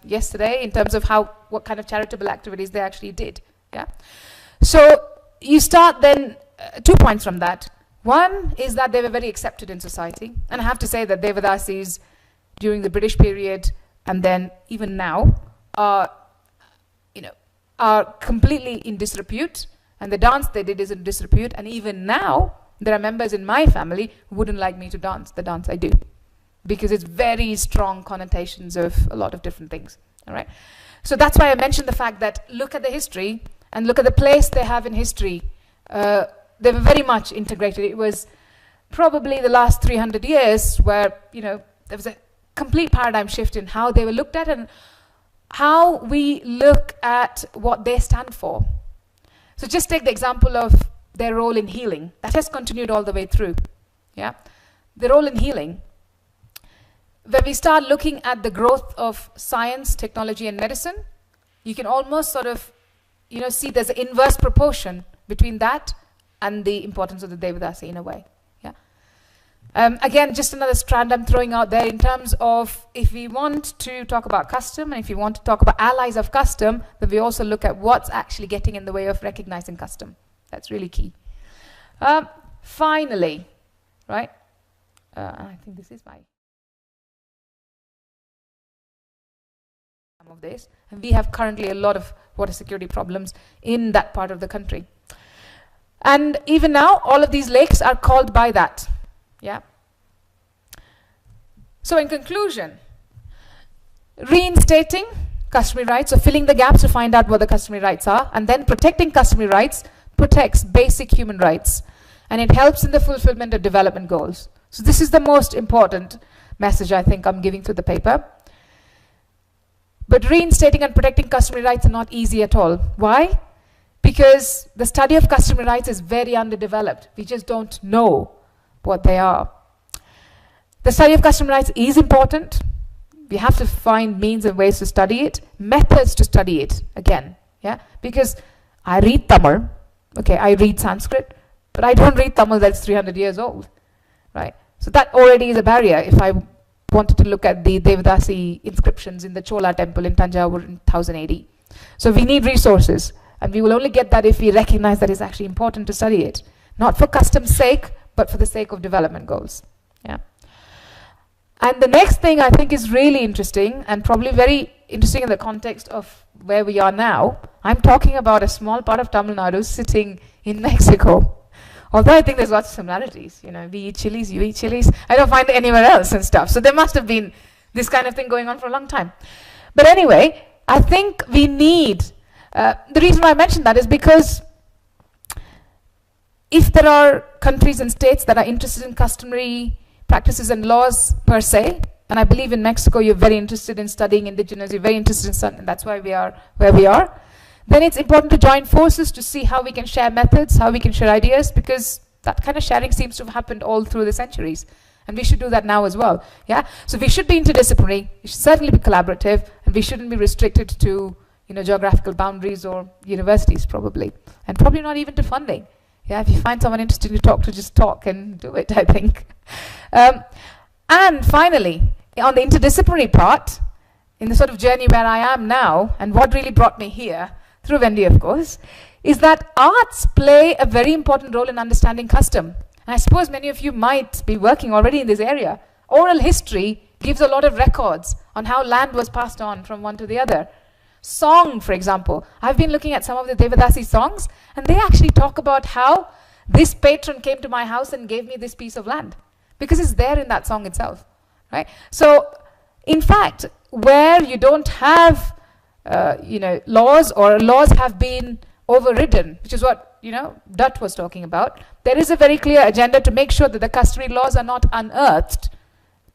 yesterday in terms of what kind of charitable activities they actually did. Yeah. So you start then 2 points from that. One is that they were very accepted in society, and I have to say that Devadasis during the British period and then even now are completely in disrepute, and the dance they did is in disrepute, and even now there are members in my family who wouldn't like me to dance the dance I do, because it's very strong connotations of a lot of different things, all right? So that's why I mentioned the fact that look at the history and look at the place they have in history. They were very much integrated. It was probably the last 300 years where, you know, there was a complete paradigm shift in how they were looked at and how we look at what they stand for. So just take the example of their role in healing. That has continued all the way through, yeah? The role in healing. When we start looking at the growth of science, technology, and medicine, you can almost sort of, you know, see there's an inverse proportion between that and the importance of the Devadasi in a way. Yeah. Again, just another strand I'm throwing out there in terms of if we want to talk about custom and if you want to talk about allies of custom, then we also look at what's actually getting in the way of recognizing custom. That's really key. Finally, right? I think this is my... of this, and we have currently a lot of water security problems in that part of the country, and even now all of these lakes are called by that. Yeah. So in conclusion, reinstating customary rights, or filling the gaps to find out what the customary rights are, and then protecting customary rights protects basic human rights, and it helps in the fulfillment of development goals. So this is the most important message I think I'm giving through the paper. But reinstating and protecting customary rights are not easy at all. Why? Because the study of customary rights is very underdeveloped. We just don't know what they are. The study of customary rights is important. We have to find means and ways to study it, methods to study it again. Yeah? Because I read Tamil, okay, I read Sanskrit, but I don't read Tamil that's 300 years old, right? So that already is a barrier if I wanted to look at the Devadasi inscriptions in the Chola temple in Tanjavur in 1080. So we need resources, and we will only get that if we recognize that it's actually important to study it, not for custom's sake, but for the sake of development goals. Yeah. And the next thing I think is really interesting, and probably very interesting in the context of where we are now. I'm talking about a small part of Tamil Nadu sitting in Mexico. Although I think there's lots of similarities, you know, we eat chilies, you eat chilies. I don't find it anywhere else and stuff. So there must have been this kind of thing going on for a long time. But anyway, I think we need, the reason why I mentioned that is because if there are countries and states that are interested in customary practices and laws per se, and I believe in Mexico you're very interested in studying indigenous, you're very interested in studying, and that's why we are where we are, then it's important to join forces to see how we can share methods, how we can share ideas, because that kind of sharing seems to have happened all through the centuries. And we should do that now as well. Yeah. So we should be interdisciplinary, we should certainly be collaborative, and we shouldn't be restricted to, you know, geographical boundaries or universities probably. And probably not even to funding. Yeah, if you find someone interesting to talk to, just talk and do it, I think. And finally, on the interdisciplinary part, in the sort of journey where I am now, and what really brought me here, through Wendy of course, is that arts play a very important role in understanding custom. And I suppose many of you might be working already in this area. Oral history gives a lot of records on how land was passed on from one to the other. Song, for example. I've been looking at some of the Devadasi songs, and they actually talk about how this patron came to my house and gave me this piece of land, because it's there in that song itself, right? So, in fact, where you don't have, laws, or laws have been overridden, which is what, Dutt was talking about, there is a very clear agenda to make sure that the customary laws are not unearthed,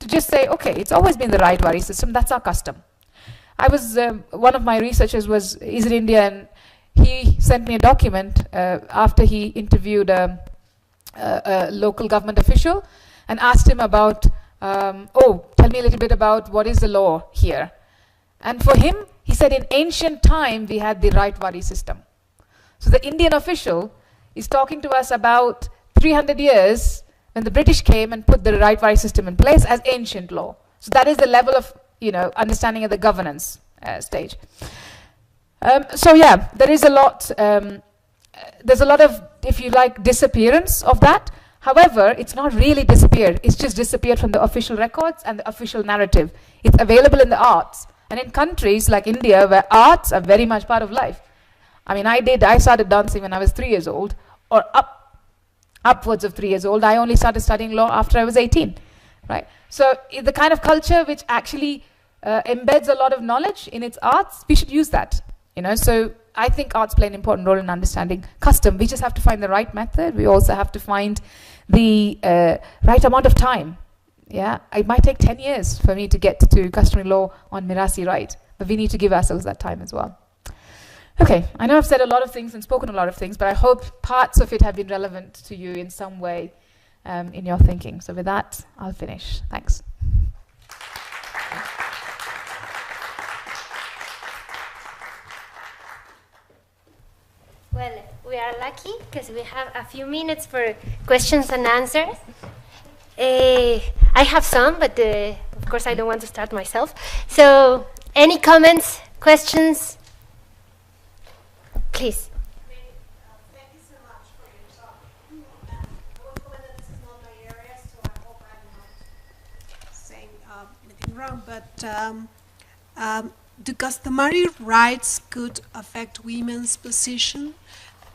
to just say, okay, it's always been the right wari system, that's our custom. I was, one of my researchers is in India, and he sent me a document after he interviewed a local government official and asked him about, tell me a little bit about what is the law here. And for him, he said in ancient time, we had the right wari system. So the Indian official is talking to us about 300 years when the British came and put the right wari system in place as ancient law. So that is the level of understanding of the governance stage. So yeah, there is a lot, there's a lot of, if you like, disappearance of that. However, it's not really disappeared, it's just disappeared from the official records and the official narrative. It's available in the arts. And in countries like India, where arts are very much part of life. I mean, I started dancing when I was 3 years old, or upwards of 3 years old. I only started studying law after I was 18, right? So the kind of culture which actually embeds a lot of knowledge in its arts, we should use that, So I think arts play an important role in understanding custom. We just have to find the right method. We also have to find the right amount of time. Yeah, it might take 10 years for me to get to customary law on Mirasi right, but we need to give ourselves that time as well. Okay, I know I've said a lot of things and spoken a lot of things, but I hope parts of it have been relevant to you in some way in your thinking. So with that, I'll finish. Thanks. Well, we are lucky because we have a few minutes for questions and answers. I have some, but of course I don't want to start myself. So, any comments, questions? Please. Thank you so much for your talk. I will comment that this is not my area, so I hope I'm not saying anything wrong, but do customary rights could affect women's position?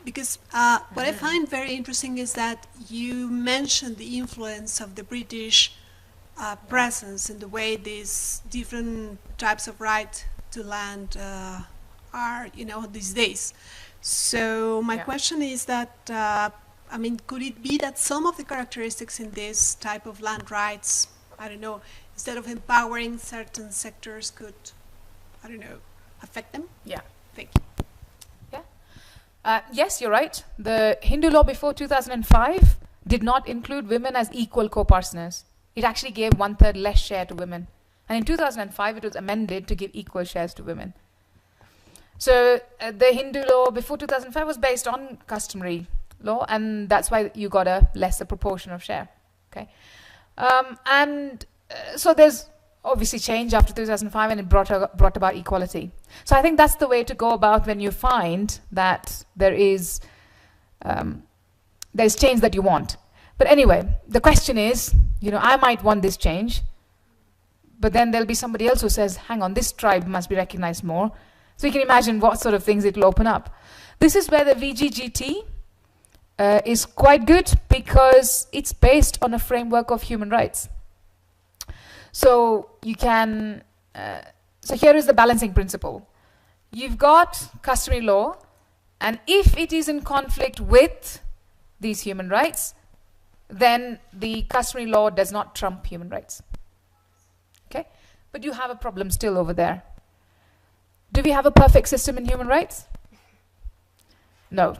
Because what I find very interesting is that you mentioned the influence of the British presence in the way these different types of right to land are, these days. So my question is that, could it be that some of the characteristics in this type of land rights, instead of empowering certain sectors, could, affect them? Yeah. Thank you. Yes, you're right. The Hindu law before 2005 did not include women as equal co-partners. It actually gave 1/3 less share to women. And in 2005, it was amended to give equal shares to women. So the Hindu law before 2005 was based on customary law, and that's why you got a lesser proportion of share. Okay, so there's obviously change after 2005, and it brought about equality. So I think that's the way to go about when you find that there's change that you want. But anyway, the question is, I might want this change, but then there'll be somebody else who says, hang on, this tribe must be recognized more. So you can imagine what sort of things it will open up. This is where the VGGT is quite good, because it's based on a framework of human rights. So you can, so here is the balancing principle. You've got customary law, and if it is in conflict with these human rights, then the customary law does not trump human rights. Okay? But you have a problem still over there. Do we have a perfect system in human rights? No.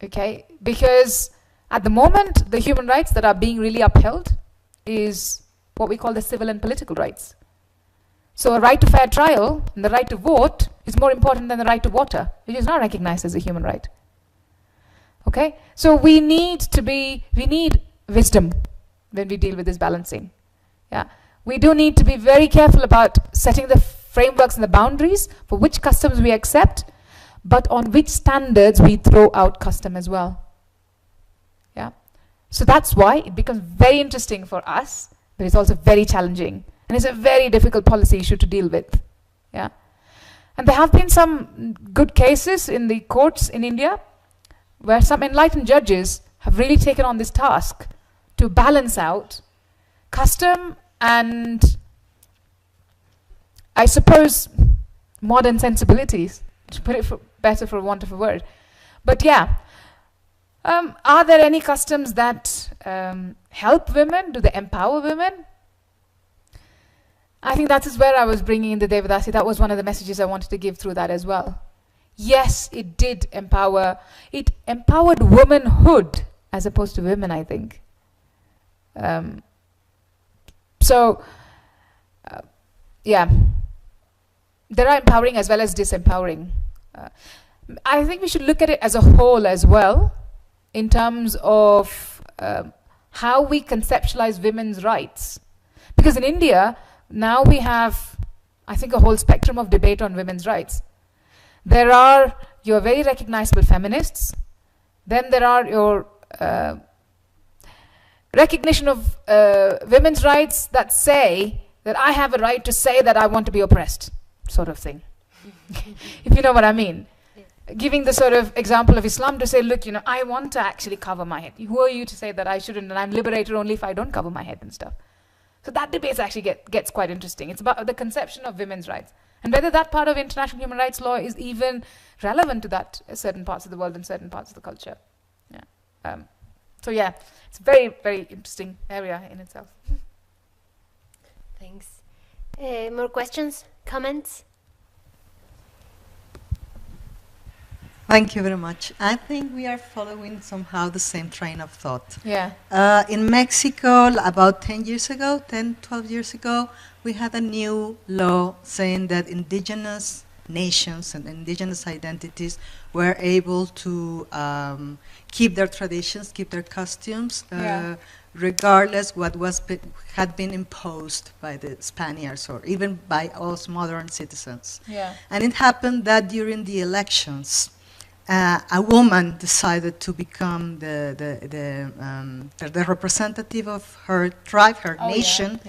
Okay? Because at the moment, the human rights that are being really upheld is what we call the civil and political rights. So a right to fair trial and the right to vote is more important than the right to water, which is not recognized as a human right. Okay? So we need wisdom when we deal with this balancing. Yeah? We do need to be very careful about setting the frameworks and the boundaries for which customs we accept, but on which standards we throw out custom as well. Yeah? So that's why it becomes very interesting for us, but it's also very challenging. And it's a very difficult policy issue to deal with. Yeah. And there have been some good cases in the courts in India where some enlightened judges have really taken on this task to balance out custom and, I suppose, modern sensibilities, to put it better for want of a word. But yeah, are there any customs that help women? Do they empower women? I think that is where I was bringing in the Devadasi. That was one of the messages I wanted to give through that as well. Yes, it did empower. It empowered womanhood as opposed to women, I think. Yeah, there are empowering as well as disempowering. I think we should look at it as a whole as well, in terms of how we conceptualize women's rights. Because in India, now we have, I think, a whole spectrum of debate on women's rights. There are your very recognizable feminists. Then there are your recognition of women's rights that say that I have a right to say that I want to be oppressed, sort of thing. If you know what I mean. Giving the sort of example of Islam to say, look, I want to actually cover my head. Who are you to say that I shouldn't, and I'm liberated only if I don't cover my head and stuff. So that debate actually gets quite interesting. It's about the conception of women's rights and whether that part of international human rights law is even relevant to that certain parts of the world and certain parts of the culture. Yeah. So yeah, it's a very, very interesting area in itself. Thanks. More questions, comments? Thank you very much. I think we are following somehow the same train of thought. Yeah. In Mexico, about 10 years ago, 10, 12 years ago, we had a new law saying that indigenous nations and indigenous identities were able to keep their traditions, keep their costumes, regardless what had been imposed by the Spaniards or even by us modern citizens. Yeah. And it happened that during the elections, a woman decided to become the representative of her tribe, her nation,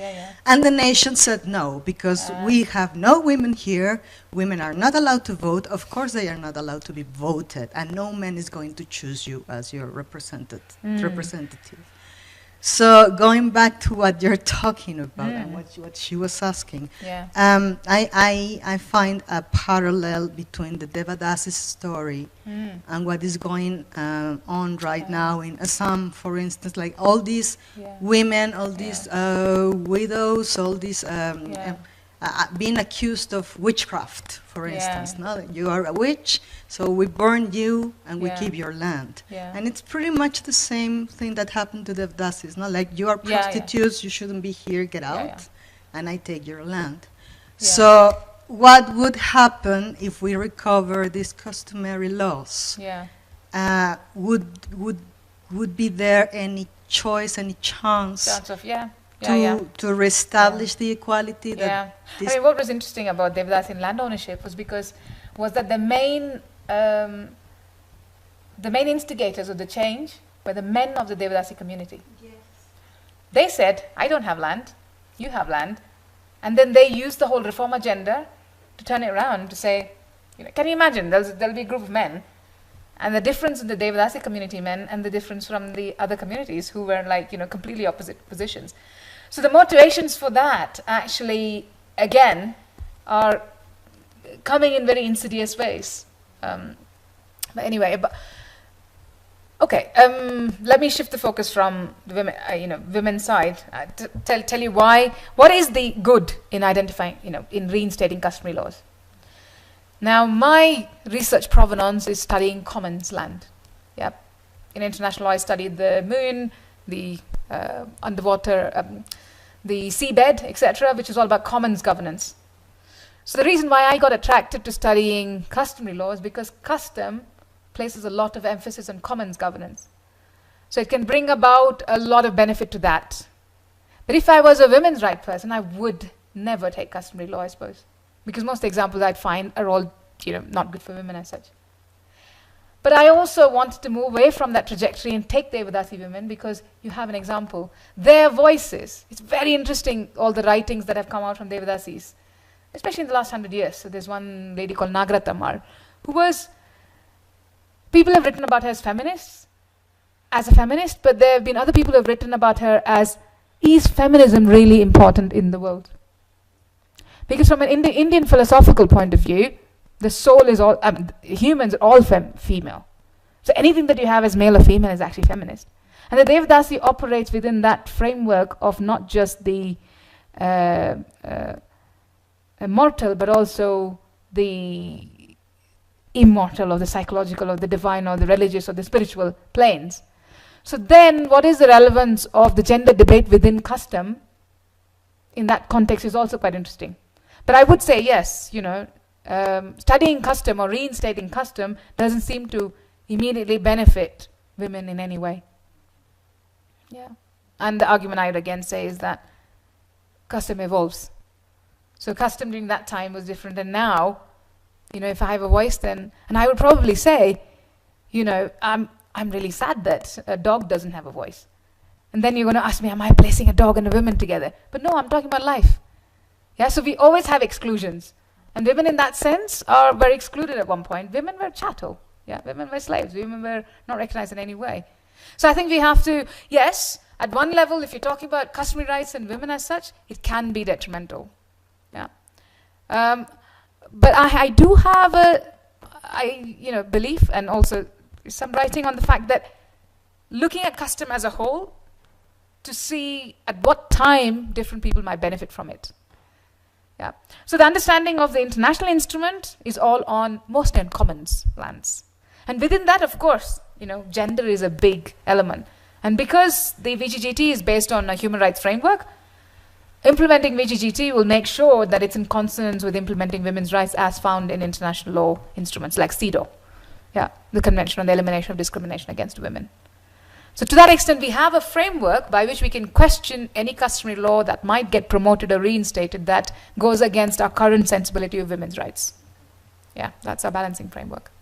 and the nation said no, because we have no women here, women are not allowed to vote, of course they are not allowed to be voted, and no man is going to choose you as your representative. So going back to what you're talking about and what she was asking, I find a parallel between the Devadasi story and what is going on right now in Assam, for instance, like all these women, all these widows, all these being accused of witchcraft, for instance. No? You are a witch, so we burn you and we keep your land. And it's pretty much the same thing that happened to the Devadasis. Not like you are prostitutes, you shouldn't be here, get out, and I take your land. So what would happen if we recover these customary laws? Would be there any choice, any chance to reestablish the equality? That I mean, what was interesting about Devadasi in land ownership was that the main instigators of the change were the men of the Devadasi community. They said, I don't have land, you have land. And then they used the whole reform agenda to turn it around to say, can you imagine, there'll be a group of men, and the difference in the Devadasi community men and the difference from the other communities who were like, completely opposite positions. So the motivations for that actually, again, are coming in very insidious ways. But anyway, let me shift the focus from the women, women's side. Tell you why. What is the good in identifying, in reinstating customary laws? Now, my research provenance is studying commons land. In international law, I studied the moon, the underwater, the seabed, etc., which is all about commons governance. So the reason why I got attracted to studying customary law is because custom places a lot of emphasis on commons governance. So it can bring about a lot of benefit to that. But if I was a women's rights person, I would never take customary law, I suppose, because most examples I'd find are all, not good for women as such. But I also wanted to move away from that trajectory and take Devadasi women because you have an example. Their voices, it's very interesting, all the writings that have come out from Devadasis, especially in the last 100 years. So there's one lady called Nagratamar, who was, people have written about her as feminists, as a feminist, but there have been other people who have written about her as, is feminism really important in the world? Because from an Indian philosophical point of view, the soul is all, humans are all female. So anything that you have as male or female is actually feminist. And the Devadasi operates within that framework of not just the mortal, but also the immortal or the psychological or the divine or the religious or the spiritual planes. So then what is the relevance of the gender debate within custom in that context is also quite interesting. But I would say yes, studying custom or reinstating custom doesn't seem to immediately benefit women in any way. Yeah. And the argument I would again say is that custom evolves. So custom during that time was different, and now, if I have a voice, then, and I would probably say, I'm really sad that a dog doesn't have a voice. And then you're going to ask me, am I placing a dog and a woman together? But no, I'm talking about life. Yeah, so we always have exclusions. And women in that sense were excluded at one point. Women were chattel. Yeah, women were slaves. Women were not recognized in any way. So I think we have to, yes, at one level, if you're talking about customary rights and women as such, it can be detrimental. Yeah. But I do have a belief and also some writing on the fact that looking at custom as a whole to see at what time different people might benefit from it. Yeah. So the understanding of the international instrument is all mostly on commons lands. And within that, of course, gender is a big element. And because the VGGT is based on a human rights framework, implementing VGGT will make sure that it's in consonance with implementing women's rights as found in international law instruments like CEDAW, the Convention on the Elimination of Discrimination Against Women. So to that extent, we have a framework by which we can question any customary law that might get promoted or reinstated that goes against our current sensibility of women's rights. Yeah, that's our balancing framework.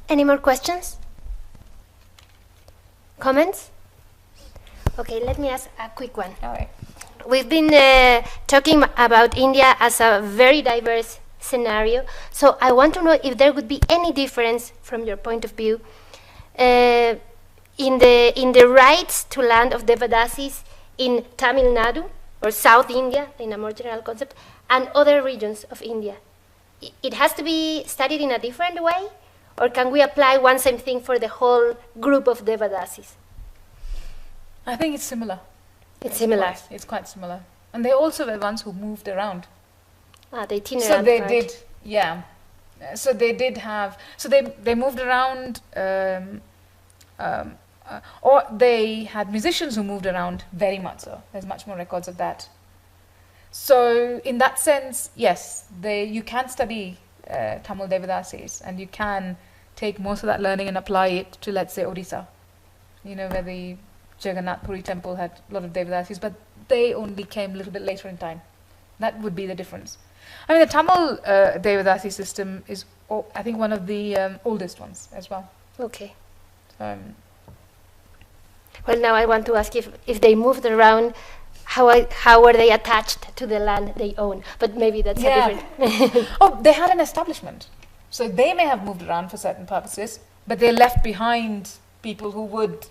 Any more questions? Comments? Okay, let me ask a quick one. All right. We've been talking about India as a very diverse scenario, so I want to know if there would be any difference from your point of view in the rights to land of Devadasis in Tamil Nadu or South India, in a more general concept, and other regions of India. It has to be studied in a different way, or can we apply one same thing for the whole group of Devadasis? I think it's similar. It's similar. It's quite similar. And they also were ones who moved around. They itinerant. So they did, yeah. So they did have, so they moved around, or they had musicians who moved around very much so. There's much more records of that. So in that sense, yes, you can study Tamil Devadasis, and you can take most of that learning and apply it to, let's say, Odisha, where the Jagannath Puri temple had a lot of Devadasis, but they only came a little bit later in time. That would be the difference. I mean, the Tamil Devadasi system is, I think, one of the oldest ones as well. Okay. Well, now I want to ask if they moved around, how were they attached to the land they own? But maybe that's a different... Oh, they had an establishment. So they may have moved around for certain purposes, but they left behind people who would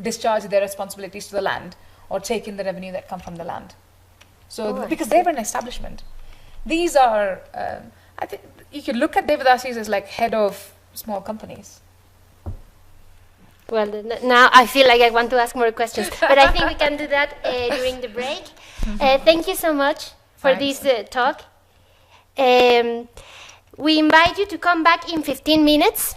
discharge their responsibilities to the land or take in the revenue that come from the land. So because they were an establishment. These are, I think you could look at Devadasis as like head of small companies. Well, now I feel like I want to ask more questions, but I think we can do that during the break. Thank you so much for this talk. We invite you to come back in 15 minutes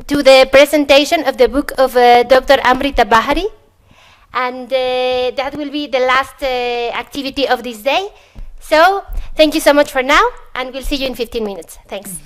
to the presentation of the book of Dr. Amrita Bahari, and that will be the last activity of this day. So, thank you so much for now, and we'll see you in 15 minutes. Thanks.